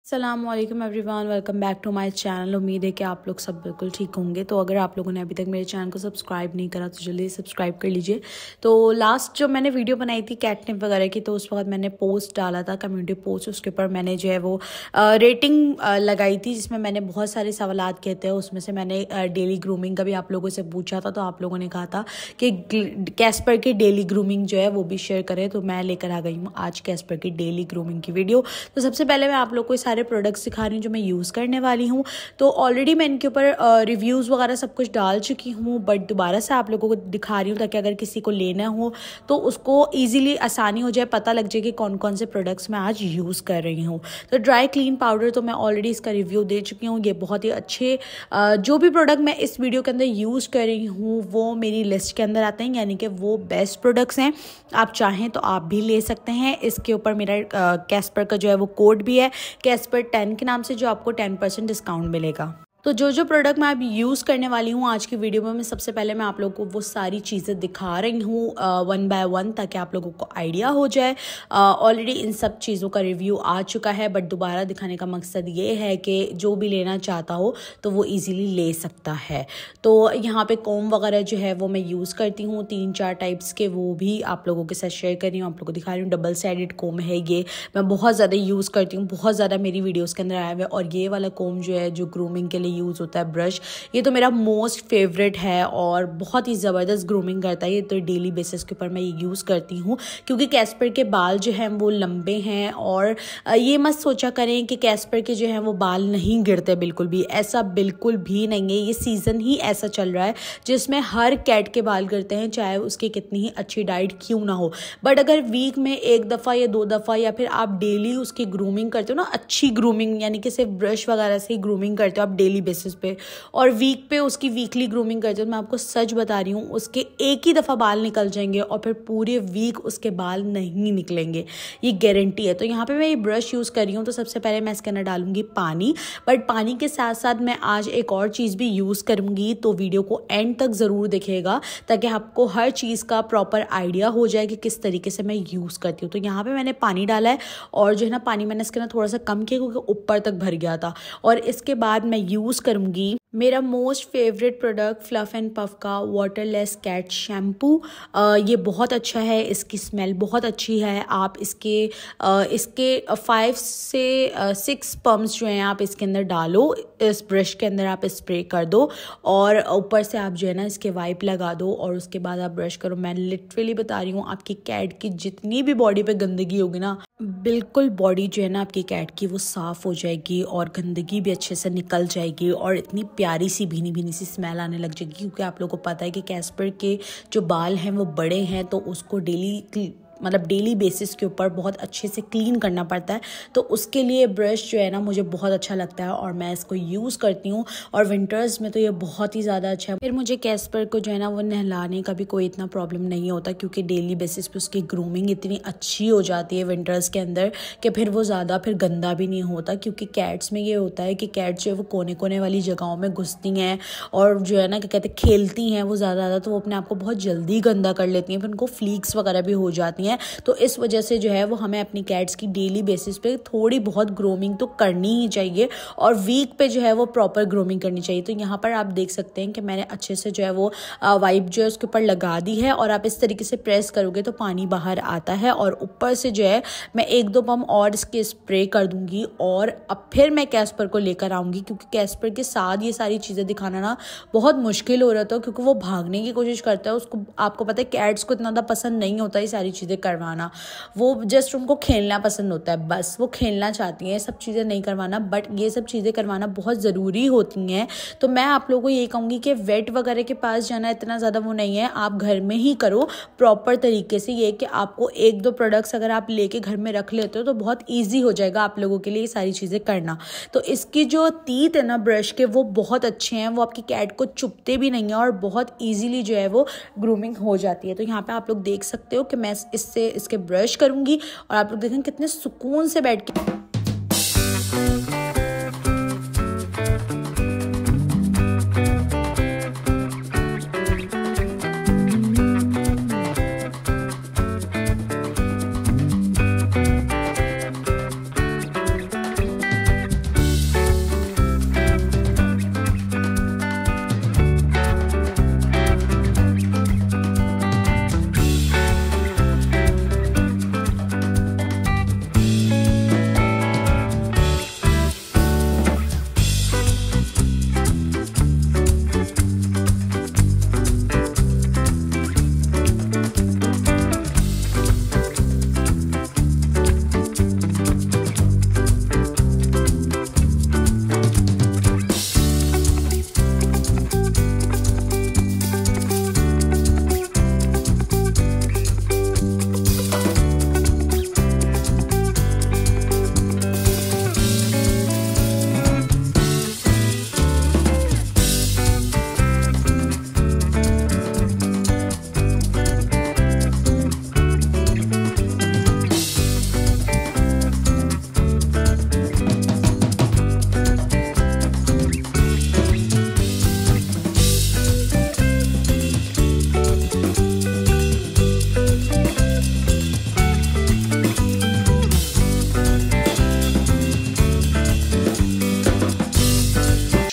अस्सलामुअलैकुम everyone, welcome back to my channel. उम्मीद है कि आप लोग सब बिल्कुल ठीक होंगे। तो अगर आप लोगों ने अभी तक मेरे चैनल को सब्सक्राइब नहीं करा तो जल्दी सब्सक्राइब कर लीजिए। तो लास्ट जो मैंने वीडियो बनाई थी कैटनिप वगैरह की, तो उस वक्त मैंने पोस्ट डाला था, कम्युनिटी पोस्ट। उसके ऊपर मैंने जो है वो रेटिंग लगाई थी, जिसमें मैंने बहुत सारे सवालात किए थे। उसमें से मैंने डेली ग्रूमिंग का भी आप लोगों से पूछा था, तो आप लोगों ने कहा था कि कैस्पर की डेली ग्रूमिंग जो है वो भी शेयर करें। तो मैं लेकर आ गई हूँ आज कैस्पर की डेली ग्रूमिंग की वीडियो। तो सबसे पहले मैं आप लोग को सारे प्रोडक्ट्स दिखा रही हूँ जो मैं यूज़ करने वाली हूँ। तो ऑलरेडी मैं इनके ऊपर रिव्यूज़ वगैरह सब कुछ डाल चुकी हूँ, बट दोबारा से आप लोगों को दिखा रही हूँ ताकि अगर किसी को लेना हो तो उसको ईजिली आसानी हो जाए, पता लग जाए कि कौन कौन से प्रोडक्ट्स मैं आज यूज़ कर रही हूँ। तो ड्राई क्लीन पाउडर तो मैं ऑलरेडी इसका रिव्यू दे चुकी हूँ। ये बहुत ही अच्छे जो भी प्रोडक्ट मैं इस वीडियो के अंदर यूज़ कर रही हूँ वो मेरी लिस्ट के अंदर आते हैं, यानी कि वो बेस्ट प्रोडक्ट्स हैं। आप चाहें तो आप भी ले सकते हैं। इसके ऊपर मेरा कैस्पर का जो है वो कोड भी है, कैस्पर 10 के नाम से, जो आपको 10% डिस्काउंट मिलेगा। तो जो प्रोडक्ट मैं अब यूज़ करने वाली हूँ आज की वीडियो में, सबसे पहले मैं आप लोगों को वो सारी चीज़ें दिखा रही हूँ वन बाय वन, ताकि आप लोगों को आइडिया हो जाए। ऑलरेडी इन सब चीज़ों का रिव्यू आ चुका है, बट दोबारा दिखाने का मकसद ये है कि जो भी लेना चाहता हो तो वो इजीली ले सकता है। तो यहाँ पे कोम वगैरह जो है वो मैं यूज़ करती हूँ 3-4 टाइप्स के, वो भी आप लोगों के साथ शेयर कर रही हूँ। आप लोगों को दिखा रही हूँ डबल साइडेड कोम है, ये मैं बहुत ज़्यादा यूज़ करती हूँ, बहुत ज़्यादा मेरी वीडियोज़ के अंदर आया हुआ है। और ये वाला कोम जो है जो ग्रूमिंग के लिए यूज़ होता है, ब्रश, ये तो मेरा मोस्ट फेवरेट है और बहुत ही ज़बरदस्त ग्रूमिंग करता है। ये तो डेली बेसिस के ऊपर मैं ये यूज़ करती हूँ, क्योंकि कैस्पर के बाल जो हैं वो लंबे हैं। और ये मत सोचा करें कि कैस्पर के जो हैं वो बाल नहीं गिरते, बिल्कुल भी ऐसा बिल्कुल भी नहीं है। ये सीज़न ही ऐसा चल रहा है जिसमें हर कैट के बाल गिरते हैं, चाहे उसकी कितनी ही अच्छी डाइट क्यों ना हो। बट अगर वीक में 1 दफ़ा या 2 दफ़ा या फिर आप डेली उसकी ग्रूमिंग करते हो ना, अच्छी ग्रूमिंग, यानी कि सिर्फ ब्रश वगैरह से ही ग्रूमिंग करते हो आप डेली बेसिस पे, और वीक पे उसकी वीकली ग्रूमिंग करते हो, तो मैं आपको सच बता रही हूँ उसके एक ही दफ़ा बाल निकल जाएंगे और फिर पूरे वीक उसके बाल नहीं निकलेंगे, ये गारंटी है। तो यहाँ पे मैं ये ब्रश यूज़ कर रही हूँ। तो सबसे पहले मैं इसके अंदर डालूंगी पानी, बट पानी के साथ साथ मैं आज एक और चीज़ भी यूज़ करूँगी। तो वीडियो को एंड तक ज़रूर देखिएगा ताकि आपको हर चीज़ का प्रॉपर आइडिया हो जाए कि किस तरीके से मैं यूज़ करती हूँ। तो यहाँ पर मैंने पानी डाला है, और जो है ना पानी मैंने इसके अंदर थोड़ा सा कम किया क्योंकि ऊपर तक भर गया था। और इसके बाद मैं यूज़ करूँगी मेरा most favourite product fluff and puff का वाटरलेस कैट शैम्पू। ये बहुत अच्छा है, इसकी स्मेल बहुत अच्छी है। आप इसके 5 से 6 पम्प्स जो हैं आप इसके अंदर डालो, इस ब्रश के अंदर आप स्प्रे कर दो और ऊपर से आप जो है ना इसके वाइप लगा दो और उसके बाद आप ब्रश करो। मैं लिटरली बता रही हूँ, आपकी कैट की जितनी भी बॉडी पे गंदगी होगी ना, बिल्कुल बॉडी जो है ना आपकी कैट की वो साफ़ हो जाएगी और गंदगी भी अच्छे से निकल जाएगी और इतनी प्यारी सी भीनी भीनी सी स्मेल आने लग जाएगी। क्योंकि आप लोगों को पता है कि कैस्पर के जो बाल हैं वो बड़े हैं, तो उसको डेली बेसिस के ऊपर बहुत अच्छे से क्लीन करना पड़ता है। तो उसके लिए ब्रश जो है ना मुझे बहुत अच्छा लगता है और मैं इसको यूज़ करती हूँ। और विंटर्स में तो ये बहुत ही ज़्यादा अच्छा है। फिर मुझे कैस्पर को जो है ना वो नहलाने का भी कोई इतना प्रॉब्लम नहीं होता, क्योंकि डेली बेसिस पे उसकी ग्रूमिंग इतनी अच्छी हो जाती है विंटर्स के अंदर कि फिर वो ज़्यादा फिर गंदा भी नहीं होता। क्योंकि कैट्स में ये होता है कि कैट्स जो है वो कोने कोने वाली जगहों में घुसती हैं और जो है ना क्या कहते हैं खेलती हैं वो ज़्यादा, तो वो अपने आप को बहुत जल्दी गंदा कर लेती हैं, फिर उनको फ्लीक्स वगैरह भी हो जाती हैं। तो इस वजह से जो है वो हमें अपनी कैट्स की डेली बेसिस पे थोड़ी बहुत ग्रूमिंग तो करनी ही चाहिए और वीक पे जो है वो प्रॉपर ग्रूमिंग करनी चाहिए। तो यहाँ पर आप देख सकते हैं कि मैंने अच्छे से जो है वो वाइप जो है उसके ऊपर लगा दी है, और आप इस तरीके से प्रेस करोगे तो पानी बाहर आता है। और ऊपर से जो है मैं 1-2 पंप और इसके स्प्रे कर दूंगी और अब फिर मैं कैस्पर को लेकर आऊँगी, क्योंकि कैस्पर के साथ ये सारी चीज़ें दिखाना ना बहुत मुश्किल हो रहा था, क्योंकि वो भागने की कोशिश करता है। उसको, आपको पता है कैट्स को इतना ज़्यादा पसंद नहीं होता ये सारी चीज़ें करवाना, वो जस्ट उनको खेलना पसंद होता है, बस वो खेलना चाहती हैं, सब चीज़ें नहीं करवाना। बट ये सब चीज़ें करवाना बहुत ज़रूरी होती हैं। तो मैं आप लोगों को ये कहूँगी कि वेट वगैरह के पास जाना इतना ज़्यादा वो नहीं है, आप घर में ही करो प्रॉपर तरीके से। ये कि आपको 1-2 प्रोडक्ट्स अगर आप लेके घर में रख लेते हो तो बहुत ईजी हो जाएगा आप लोगों के लिए ये सारी चीज़ें करना। तो इसकी जो तीत है ना ब्रश के, वो बहुत अच्छे हैं, वो आपकी कैट को चुभते भी नहीं है और बहुत ईजीली जो है वो ग्रूमिंग हो जाती है। तो यहाँ पे आप लोग देख सकते हो कि मैं इससे इसके ब्रश करूंगी और आप लोग देखें कितने सुकून से बैठ के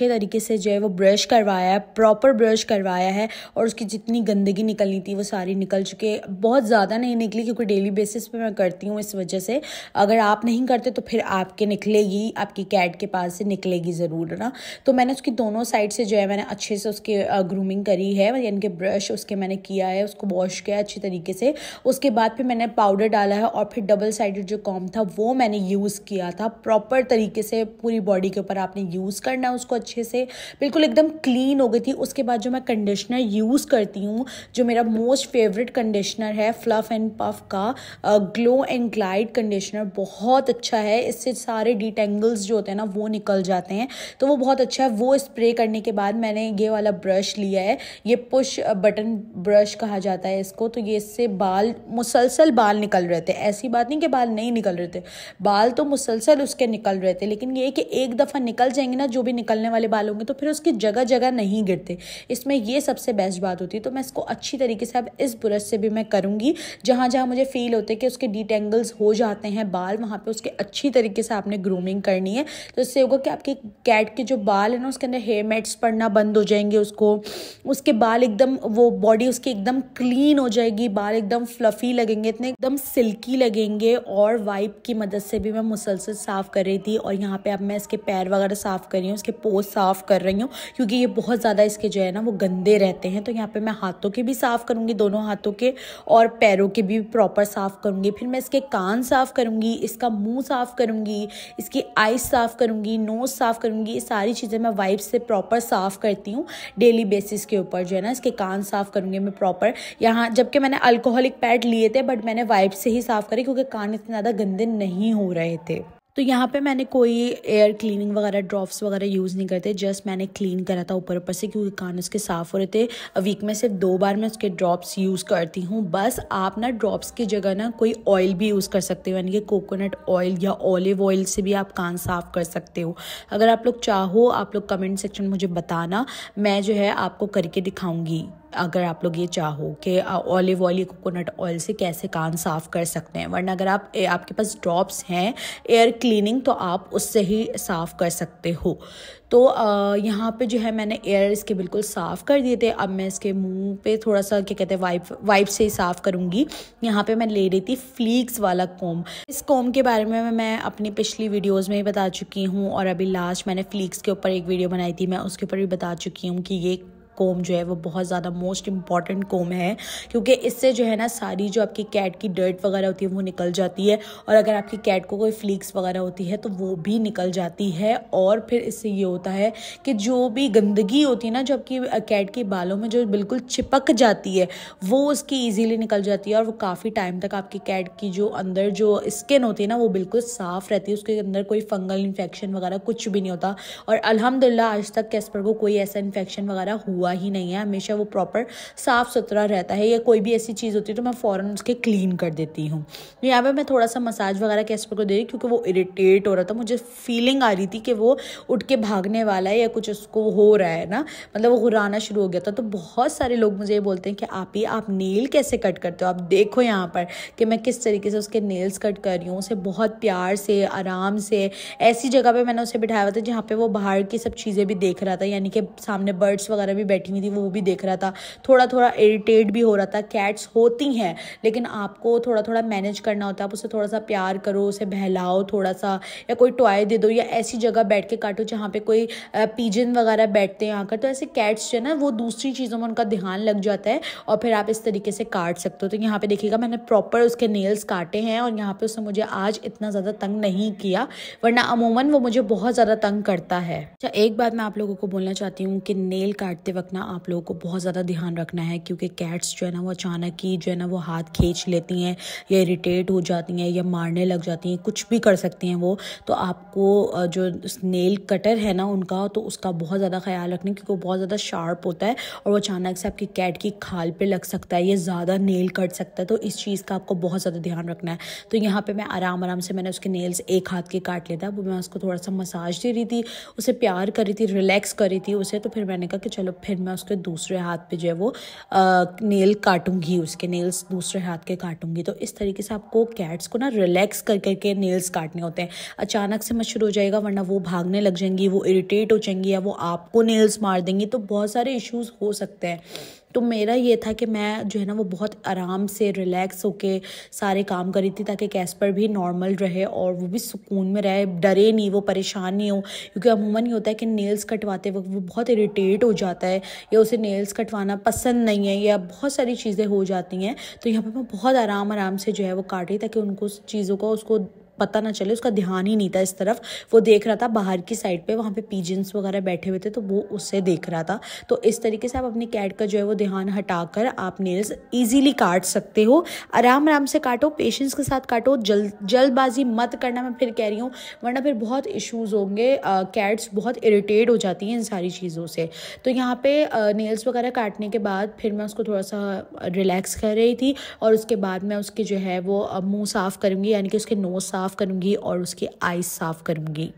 अच्छे तरीके से जो है वो ब्रश करवाया है, प्रॉपर ब्रश करवाया है, और उसकी जितनी गंदगी निकलनी थी वो सारी निकल चुकी है। बहुत ज़्यादा नहीं निकली क्योंकि डेली बेसिस पे मैं करती हूँ, इस वजह से। अगर आप नहीं करते तो फिर आपके निकलेगी, आपकी कैट के पास से निकलेगी ज़रूर ना। तो मैंने उसकी दोनों साइड से जो है मैंने अच्छे से उसके ग्रूमिंग करी है, यानी कि ब्रश उसके मैंने किया है, उसको वॉश किया अच्छी तरीके से। उसके बाद फिर मैंने पाउडर डाला है और फिर डबल साइडेड जो कॉम्ब था वो मैंने यूज़ किया था। प्रॉपर तरीके से पूरी बॉडी के ऊपर आपने यूज़ करना है उसको अच्छे से, बिल्कुल एकदम क्लीन हो गई थी। उसके बाद जो मैं कंडीशनर यूज़ करती हूँ, जो मेरा मोस्ट फेवरेट कंडीशनर है फ्लफ एंड पफ का ग्लो एंड ग्लाइड कंडीशनर, बहुत अच्छा है। इससे सारे डिटेंगल्स जो होते हैं ना वो निकल जाते हैं, तो वो बहुत अच्छा है। वो स्प्रे करने के बाद मैंने ये वाला ब्रश लिया है, ये पुश बटन ब्रश कहा जाता है इसको। तो ये इससे बाल मुसलसल बाल निकल रहे थे, ऐसी बात नहीं कि बाल नहीं निकल रहे थे, बाल तो मुसलसल उसके निकल रहे थे, लेकिन ये कि एक दफ़ा निकल जाएंगे ना जो भी निकलने वाले बाल होंगे तो फिर उसकी जगह जगह नहीं गिरते। इसमें ये सबसे बेस्ट बात होती है। तो मैं इसको अच्छी तरीके से अब इस ब्रश से भी मैं करूँगी, जहाँ जहाँ मुझे फील होता है कि उसके डिटेंगल्स हो जाते हैं बाल, वहाँ पर उसके अच्छी तरीके से आपने ग्रूमिंग करनी है। तो इससे होगा कि आपके कैट के जो बाल है ना उसके अंदर हेयर मैट्स पड़ना बंद हो जाएंगे, उसके बाल एकदम, वो बॉडी उसकी एकदम क्लीन हो जाएगी, बाल एकदम फ्लफी लगेंगे, इतने एकदम सिल्की लगेंगे। और वाइप की मदद से भी मैं मुसलसल साफ़ कर रही थी, और यहाँ पे अब मैं इसके पैर वगैरह साफ़ कर रही हूँ, उसके पोज साफ़ कर रही हूँ, क्योंकि ये बहुत ज़्यादा इसके जो है ना वो गंदे रहते हैं। तो यहाँ पे मैं हाथों के भी साफ़ करूँगी, दोनों हाथों के, और पैरों के भी प्रॉपर साफ़ करूँगी। फिर मैं इसके कान साफ़ करूँगी, इसका मुँह साफ़ करूँगी, इसकी आईज साफ़ करूँगी, नोज़ साफ़ करूँगी। ये सारी चीज़ें मैं वाइप से प्रॉपर साफ़ करती हूँ डेली बेसिस के ऊपर जो है ना। इसके कान साफ़ करूँगी मैं प्रॉपर यहाँ, जबकि मैंने अल्कोहलिक पैड लिए थे बट मैंने वाइप से ही साफ़ करे क्योंकि कान इतने ज़्यादा गंदे नहीं हो रहे थे। तो यहाँ पे मैंने कोई एयर क्लीनिंग वगैरह ड्रॉप्स वगैरह यूज़ नहीं करते, जस्ट मैंने क्लीन करा था ऊपर ऊपर से, क्योंकि कान उसके साफ़ हो रहे थे। वीक में सिर्फ 2 बार मैं उसके ड्रॉप्स यूज़ करती हूँ बस। आप ना ड्रॉप्स की जगह ना कोई ऑयल भी यूज़ कर सकते हो, यानी कि कोकोनट ऑयल या ऑलिव ऑयल से भी आप कान साफ़ कर सकते हो। अगर आप लोग चाहो, आप लोग कमेंट सेक्शन में मुझे बताना, मैं जो है आपको करके दिखाऊँगी। अगर आप लोग ये चाहो कि ऑलिव ऑयल या कोकोनट ऑयल से कैसे कान साफ़ कर सकते हैं, वरना अगर आपके पास ड्रॉप्स हैं एयर क्लीनिंग तो आप उससे ही साफ़ कर सकते हो। तो यहाँ पे जो है मैंने एयर इसके बिल्कुल साफ़ कर दिए थे। अब मैं इसके मुंह पे थोड़ा सा क्या कहते हैं वाइप से ही साफ़ करूँगी। यहाँ पे मैं ले रही थी फ्लीक्स वाला कोम। इस कोम के बारे में मैं अपनी पिछली वीडियोज़ में ही बता चुकी हूँ, और अभी लास्ट मैंने फ्लीक्स के ऊपर एक वीडियो बनाई थी, मैं उसके ऊपर भी बता चुकी हूँ कि ये कोम जो है वो बहुत ज़्यादा मोस्ट इम्पॉर्टेंट कोम है, क्योंकि इससे जो है ना सारी जो आपकी कैट की डर्ट वगैरह होती है वो निकल जाती है, और अगर आपकी कैट को कोई फ्लीक्स वगैरह होती है तो वो भी निकल जाती है। और फिर इससे ये होता है कि जो भी गंदगी होती है ना जो आपकी कैट के बालों में जो बिल्कुल चिपक जाती है वो उसकी ईजीली निकल जाती है, और वो काफ़ी टाइम तक आपकी कैट की जो अंदर जो स्किन होती है ना वो बिल्कुल साफ़ रहती है, उसके अंदर कोई फंगल इन्फेक्शन वगैरह कुछ भी नहीं होता। और अल्हम्दुलिल्लाह आज तक कैस्पर को कोई ऐसा इन्फेक्शन वगैरह हुआ ही नहीं है, हमेशा वो प्रॉपर साफ़ सुथरा रहता है। या कोई भी ऐसी चीज़ होती है तो मैं फ़ौरन उसके क्लीन कर देती हूँ। यहाँ पे मैं थोड़ा सा मसाज वगैरह कैस्पर को दे रही क्योंकि वो इरिटेट हो रहा था, मुझे फीलिंग आ रही थी कि वो उठ के भागने वाला है या कुछ उसको हो रहा है ना, मतलब वो घुराना शुरू हो गया था। तो बहुत सारे लोग मुझे ये बोलते हैं कि आप नेल कैसे कट करते हो। आप देखो यहाँ पर कि मैं किस तरीके से उसके नेल्स कट कर रही हूँ, उसे बहुत प्यार से आराम से ऐसी जगह पे मैंने उसे बिठाया हुआ था जहाँ पे वो बाहर की सब चीज़ें भी देख रहा था, यानी कि सामने बर्ड्स वगैरह भी बैठी हुई थी वो भी देख रहा था, थोड़ा थोड़ा इरिटेट भी हो रहा था। कैट्स होती हैं लेकिन आपको थोड़ा थोड़ा मैनेज करना होता है, आप उसे थोड़ा सा प्यार करो, उसे बहलाओ थोड़ा सा, या कोई टॉय दे दो, या ऐसी जगह बैठ के काटो जहाँ पे कोई पिजन वगैरह बैठते हैं आकर। तो ऐसे कैट्स जो है ना वो दूसरी चीज़ों में उनका ध्यान लग जाता है और फिर आप इस तरीके से काट सकते हो। तो यहाँ पे देखिएगा मैंने प्रॉपर उसके नेल्स काटे हैं, और यहाँ पे उसने मुझे आज इतना ज़्यादा तंग नहीं किया, वरना अमूमन वो मुझे बहुत ज़्यादा तंग करता है। अच्छा, एक बात मैं आप लोगों को बोलना चाहती हूँ कि नेल काटते वक्त ना आप लोगों को बहुत ज़्यादा ध्यान रखना है, क्योंकि कैट्स जो है ना वो अचानक ही जो है ना वो हाथ खींच लेती हैं या इरिटेट हो जाती हैं या मारने लग जाती हैं, कुछ भी कर सकती हैं वो। तो आपको जो नेल कटर है ना उनका, तो उसका बहुत ज़्यादा ख्याल रखना, क्योंकि वो बहुत ज़्यादा शार्प होता है और वो अचानक से आपकी कैट की खाल पे लग सकता है, ये ज़्यादा नेल कट सकता है। तो इस चीज़ का आपको बहुत ज़्यादा ध्यान रखना है। तो यहाँ पे मैं आराम आराम से मैंने उसके नेल्स एक हाथ के काट लिया था, वो मैं उसको थोड़ा सा मसाज दे रही थी, उसे प्यार कर रही थी, रिलैक्स कर रही थी उसे। तो फिर मैंने कहा कि चलो फिर फिर मैं उसके दूसरे हाथ पे जो है वो नेल काटूंगी, उसके नेल्स दूसरे हाथ के काटूंगी। तो इस तरीके से आपको कैट्स को ना रिलैक्स कर करके नेल्स काटने होते हैं। अचानक से मत शुरू हो जाएगा, वरना वो भागने लग जाएंगी, वो इरिटेट हो जाएंगी या वो आपको नेल्स मार देंगी, तो बहुत सारे इश्यूज हो सकते हैं। तो मेरा ये था कि मैं जो है ना वो बहुत आराम से रिलैक्स होके सारे काम करी थी, ताकि कैस्पर भी नॉर्मल रहे और वो भी सुकून में रहे, डरे नहीं, वो परेशान नहीं हो। क्योंकि अमूमन ये होता है कि नेल्स कटवाते वक्त वो बहुत इरिटेट हो जाता है, या उसे नेल्स कटवाना पसंद नहीं है, या बहुत सारी चीज़ें हो जाती हैं। तो यहाँ पर मैं बहुत आराम से जो है वो काटी, ताकि उनको चीज़ों को उसको पता ना चले, उसका ध्यान ही नहीं था इस तरफ, वो देख रहा था बाहर की साइड पे, वहाँ पे पिजन्स वगैरह बैठे हुए थे, तो वो उससे देख रहा था। तो इस तरीके से आप अपनी कैट का जो है वो ध्यान हटाकर आप नेल्स इजीली काट सकते हो। आराम से काटो, पेशेंस के साथ काटो, जल्दबाजी मत करना, मैं फिर कह रही हूँ, वरना फिर बहुत इश्यूज होंगे। कैट्स बहुत इरिटेट हो जाती हैं इन सारी चीज़ों से। तो यहाँ पे नेल्स वगैरह काटने के बाद फिर मैं उसको थोड़ा सा रिलैक्स कर रही थी, और उसके बाद मैं उसके जो है वो मुँह साफ़ करूँगी, यानी कि उसके नोज़ साफ़ करूंगी और उसकी आईज साफ करूंगी।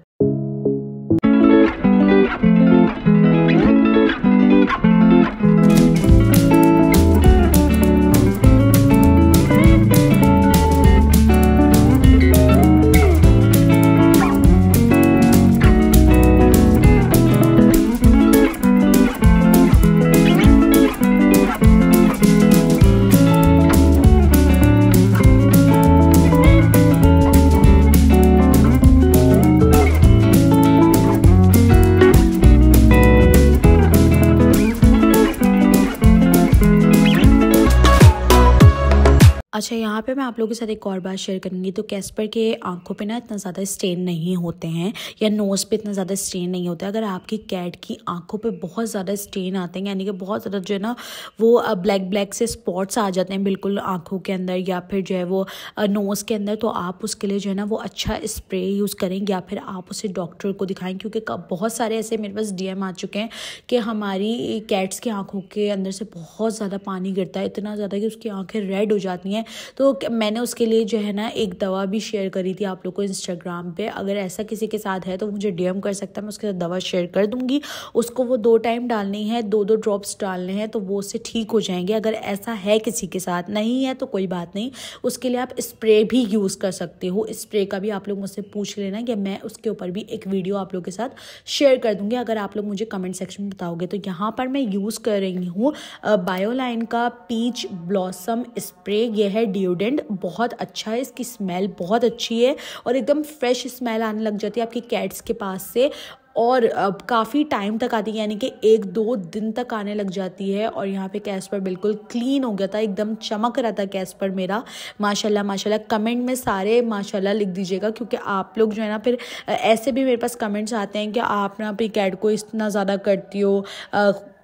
अच्छा, यहाँ पे मैं आप लोगों के साथ एक और बात शेयर करूँगी। तो कैस्पर के आंखों पे ना इतना ज़्यादा स्टेन नहीं होते हैं, या नोज़ पे इतना ज़्यादा स्टेन नहीं होता है। अगर आपकी कैट की आंखों पे बहुत ज़्यादा स्टेन आते हैं, यानी कि बहुत ज़्यादा जो है ना वो ब्लैक से स्पॉट्स आ जाते हैं बिल्कुल आंखों के अंदर, या फिर जो है वो नोज़ के अंदर, तो आप उसके लिए जो है ना वो अच्छा स्प्रे यूज़ करें, या फिर आप उसे डॉक्टर को दिखाएं। क्योंकि बहुत सारे ऐसे मेरे पास DM आ चुके हैं कि हमारी कैट्स की आँखों के अंदर से बहुत ज़्यादा पानी गिरता है, इतना ज़्यादा कि उसकी आँखें रेड हो जाती हैं। तो मैंने उसके लिए जो है ना एक दवा भी शेयर करी थी आप लोग को इंस्टाग्राम पे। अगर ऐसा किसी के साथ है तो मुझे DM कर सकता है, मैं उसके साथ दवा शेयर कर दूंगी। उसको वो 2 टाइम डालनी है, 2 ड्रॉप्स डालने हैं, तो वो उससे ठीक हो जाएंगे। अगर ऐसा है किसी के साथ, नहीं है तो कोई बात नहीं, उसके लिए आप स्प्रे भी यूज़ कर सकते हो। स्प्रे का भी आप लोग मुझसे पूछ लेना, कि मैं उसके ऊपर भी एक वीडियो आप लोग के साथ शेयर कर दूंगी, अगर आप लोग मुझे कमेंट सेक्शन में बताओगे। तो यहाँ पर मैं यूज़ कर रही हूँ बायोलाइन का पीच ब्लॉसम स्प्रे। यह है डिओडेंट, बहुत अच्छा है, इसकी स्मेल बहुत अच्छी है और एकदम फ्रेश स्मेल आने लग जाती है आपकी कैट्स के पास से, और काफ़ी टाइम तक आती है, यानी कि 1-2 दिन तक आने लग जाती है। और यहाँ पे कैस्पर बिल्कुल क्लीन हो गया था, एकदम चमक रहा था कैस्पर मेरा, माशाल्लाह माशाल्लाह। कमेंट में सारे माशाल्लाह लिख दीजिएगा, क्योंकि आप लोग जो है ना फिर ऐसे भी मेरे पास कमेंट्स आते हैं कि आप ना अपनी कैट को इतना ज़्यादा करती हो,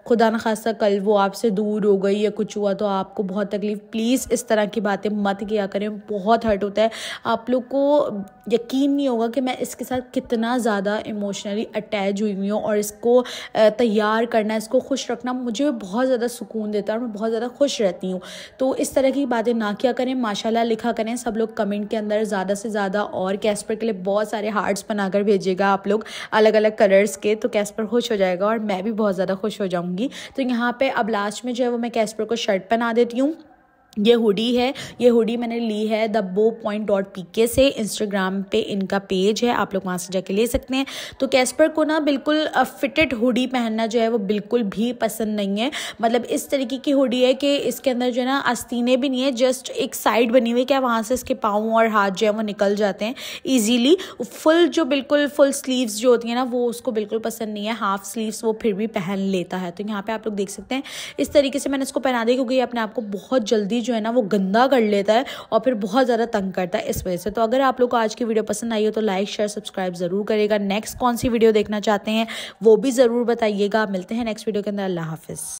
खुदा न खासा कल वो आपसे दूर हो गई या कुछ हुआ तो आपको बहुत तकलीफ। प्लीज़ इस तरह की बातें मत किया करें, बहुत हर्ट होता है। आप लोग को यकीन नहीं होगा कि मैं इसके साथ कितना ज़्यादा इमोशनली अटैच हुई हूँ, और इसको तैयार करना, इसको खुश रखना मुझे बहुत ज़्यादा सुकून देता है, और मैं बहुत ज़्यादा खुश रहती हूँ। तो इस तरह की बातें ना किया करें, माशाल्लाह लिखा करें सब लोग कमेंट के अंदर ज़्यादा से ज़्यादा, और कैस्पर के लिए बहुत सारे हार्ट्स बनाकर भेजिएगा आप लोग अलग अलग कलर्स के, तो कैस्पर खुश हो जाएगा और मैं भी बहुत ज़्यादा खुश हो जाऊँगी। तो यहाँ पे अब लास्ट में जो है वो मैं कैस्पर को शर्ट पहना देती हूँ। ये हुडी है, ये हुडी मैंने ली है thebow.pk से, इंस्टाग्राम पे इनका पेज है, आप लोग वहाँ से जाके ले सकते हैं। तो कैस्पर को ना बिल्कुल फिटेड हुडी पहनना जो है वो बिल्कुल भी पसंद नहीं है। मतलब इस तरीके की हुडी है कि इसके अंदर जो है ना आस्तीनें भी नहीं है, जस्ट एक साइड बनी हुई, क्या वहाँ से इसके पाँव और हाथ जो है वो निकल जाते हैं ईजीली। फुल जो बिल्कुल फुल स्लीव्स जो होती है ना वो उसको बिल्कुल पसंद नहीं है, हाफ स्लीव्स वो फिर भी पहन लेता है। तो यहाँ पर आप लोग देख सकते हैं इस तरीके से मैंने इसको पहना दिया, क्योंकि ये अपने आप को बहुत जल्दी जो है ना वो गंदा कर लेता है और फिर बहुत ज़्यादा तंग करता है इस वजह से। तो अगर आप लोग को आज की वीडियो पसंद आई हो तो लाइक शेयर सब्सक्राइब ज़रूर करिएगा। नेक्स्ट कौन सी वीडियो देखना चाहते हैं वो भी ज़रूर बताइएगा। मिलते हैं नेक्स्ट वीडियो के अंदर। अल्लाह हाफिज़।